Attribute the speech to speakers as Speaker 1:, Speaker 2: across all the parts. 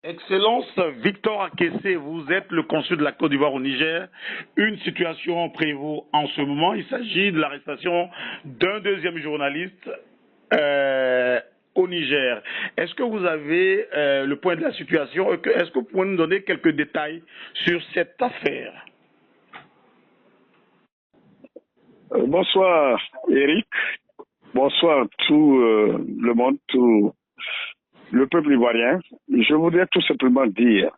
Speaker 1: Excellence Victor Akessé, vous êtes le consul de la Côte d'Ivoire au Niger. Une situation prévaut en ce moment. Il s'agit de l'arrestation d'un deuxième journaliste au Niger. Est-ce que vous avez le point de la situation? Est-ce que vous pouvez nous donner quelques détails sur cette affaire?
Speaker 2: Bonsoir Eric, bonsoir tout le monde, tout le peuple ivoirien. Je voudrais tout simplement dire,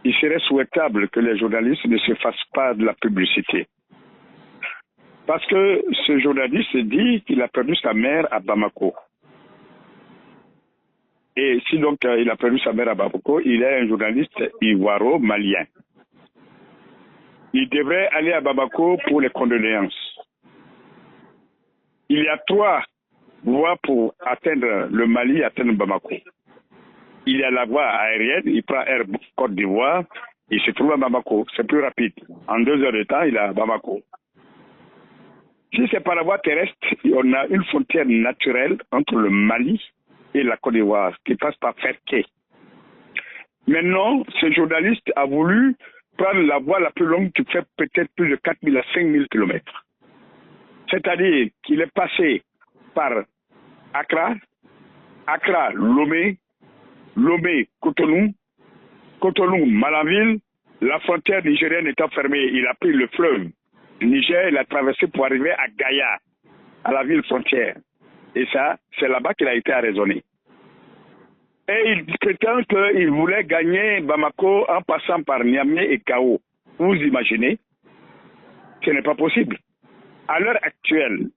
Speaker 2: il serait souhaitable que les journalistes ne se fassent pas de la publicité. Parce que ce journaliste dit qu'il a perdu sa mère à Bamako. Et si donc il a perdu sa mère à Bamako, il est un journaliste ivoiro-malien. Il devrait aller à Bamako pour les condoléances. Il y a 3 voies pour atteindre le Mali, atteindre Bamako. Il y a la voie aérienne, il prend Air Côte d'Ivoire, il se trouve à Bamako. C'est plus rapide. En 2 heures de temps, il est à Bamako. Si c'est par la voie terrestre, on a une frontière naturelle entre le Mali et la Côte d'Ivoire qui passe par Ferké. Maintenant, ce journaliste a voulu prendre la voie la plus longue qui fait peut-être plus de 4 000 à 5 000 kilomètres. C'est-à-dire qu'il est passé par Accra, Lomé, Cotonou, Malanville, la frontière nigérienne étant fermée, il a pris le fleuve Niger, il a traversé pour arriver à Gaïa, à la ville frontière. Et ça, c'est là-bas qu'il a été arraisonné. Et il prétend qu'il voulait gagner Bamako en passant par Niamey et Kao. Vous imaginez? Ce n'est pas possible. À l'heure actuelle,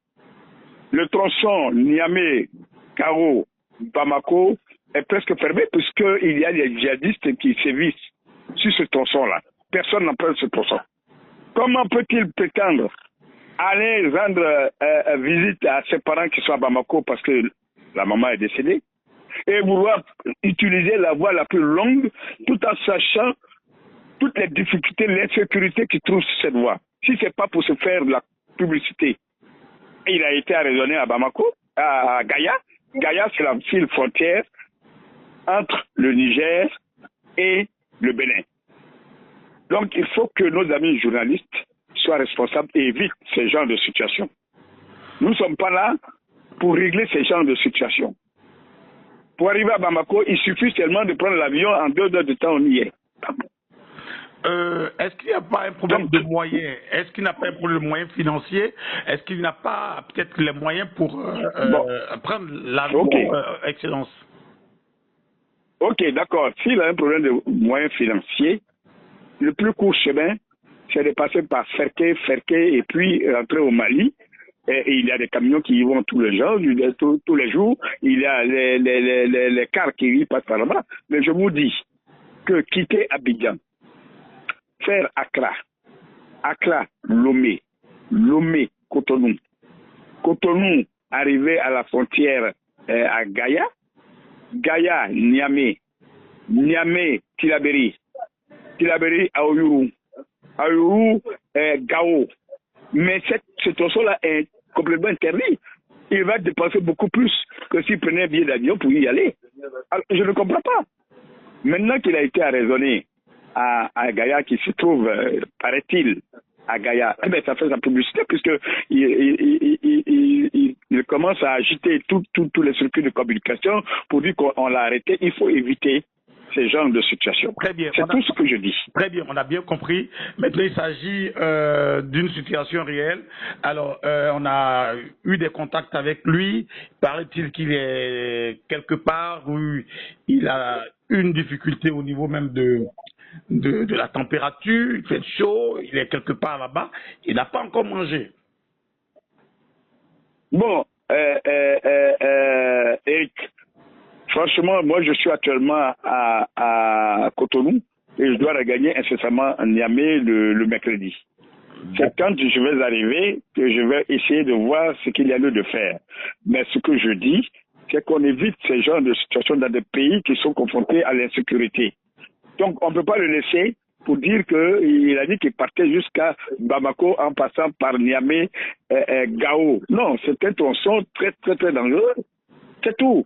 Speaker 2: le tronçon Niamey-Kao-Bamako est presque fermé puisqu'il y a des djihadistes qui sévissent sur ce tronçon-là. Personne n'emprunte ce tronçon. Comment peut-il prétendre aller rendre visite à ses parents qui sont à Bamako parce que la maman est décédée et vouloir utiliser la voie la plus longue tout en sachant toutes les difficultés, l'insécurité qui trouvent sur cette voie? Si ce n'est pas pour se faire de la publicité. Il a été arraisonné à Bamako, à Gaïa. Gaïa, c'est la ville frontière entre le Niger et le Bénin. Donc, il faut que nos amis journalistes soient responsables et évitent ce genre de situation. Nous ne sommes pas là pour régler ce genre de situation. Pour arriver à Bamako, il suffit seulement de prendre l'avion, en 2 heures de temps, on y est.
Speaker 1: Est-ce qu'il n'y a pas un problème de moyens? Est-ce qu'il n'a pas un problème de moyens financiers? Est-ce qu'il n'a pas peut-être les moyens pour prendre l'avion,
Speaker 2: okay.
Speaker 1: Excellence?
Speaker 2: Ok, d'accord. S'il a un problème de moyens financiers, le plus court chemin, c'est de passer par Ferké, et puis rentrer au Mali. Et il y a des camions qui y vont tous les jours, tous les jours. Il y a les cars qui y passent par là-bas. Mais je vous dis que quitter Abidjan, faire Accra, Lomé, Cotonou, arriver à la frontière à Gaïa, Niamey, Tilaberi, Aoyourou, Gao. Mais ce tronçon-là est complètement interdit. Il va dépenser beaucoup plus que s'il prenait un billet d'avion pour y aller. Alors, je ne comprends pas. Maintenant qu'il a été arraisonné à Gaïa, qui se trouve, paraît-il, à Gaïa, eh bien, ça fait sa publicité puisqu'il il commence à agiter tous les circuits de communication pour dire qu'on l'a arrêté. Il faut éviter ce genre de situation.
Speaker 1: Très bien.
Speaker 2: C'est tout ce que je dis.
Speaker 1: Très bien, on a bien compris. Maintenant, il s'agit d'une situation réelle. Alors, on a eu des contacts avec lui. Paraît-il qu'il est quelque part où il a une difficulté au niveau même de la température. Il fait chaud, il est quelque part là-bas. Il n'a pas encore mangé.
Speaker 2: Bon, Eric, franchement, moi je suis actuellement à Cotonou et je dois regagner incessamment à Niamey le mercredi. C'est quand je vais arriver que je vais essayer de voir ce qu'il y a lieu de faire. Mais ce que je dis, c'est qu'on évite ce genre de situation dans des pays qui sont confrontés à l'insécurité. Donc on ne peut pas le laisser pour dire qu'il a dit qu'il partait jusqu'à Bamako en passant par Niamey, Gao. Non, c'est un tronçon très, très, très dangereux. C'est tout.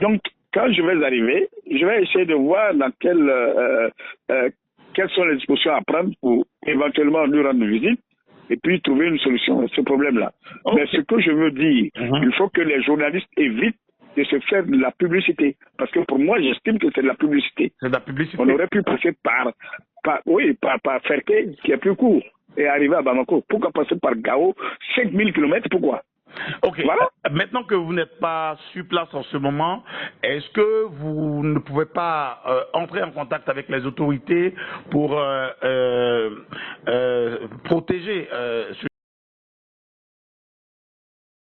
Speaker 2: Donc, quand je vais arriver, je vais essayer de voir dans quelles sont les dispositions à prendre pour éventuellement lui rendre visite et puis trouver une solution à ce problème-là.
Speaker 1: Okay.
Speaker 2: Mais ce que je veux dire, il faut que les journalistes évitent de se faire de la publicité. Parce que pour moi, j'estime que c'est de la publicité.
Speaker 1: C'est de la publicité.
Speaker 2: On aurait pu passer par Ferté, qui est plus court, et arriver à Bamako. Pourquoi passer par Gao, 5000 km, pourquoi?
Speaker 1: Ok.
Speaker 2: Voilà.
Speaker 1: Maintenant que vous n'êtes pas sur place en ce moment, est-ce que vous ne pouvez pas entrer en contact avec les autorités pour protéger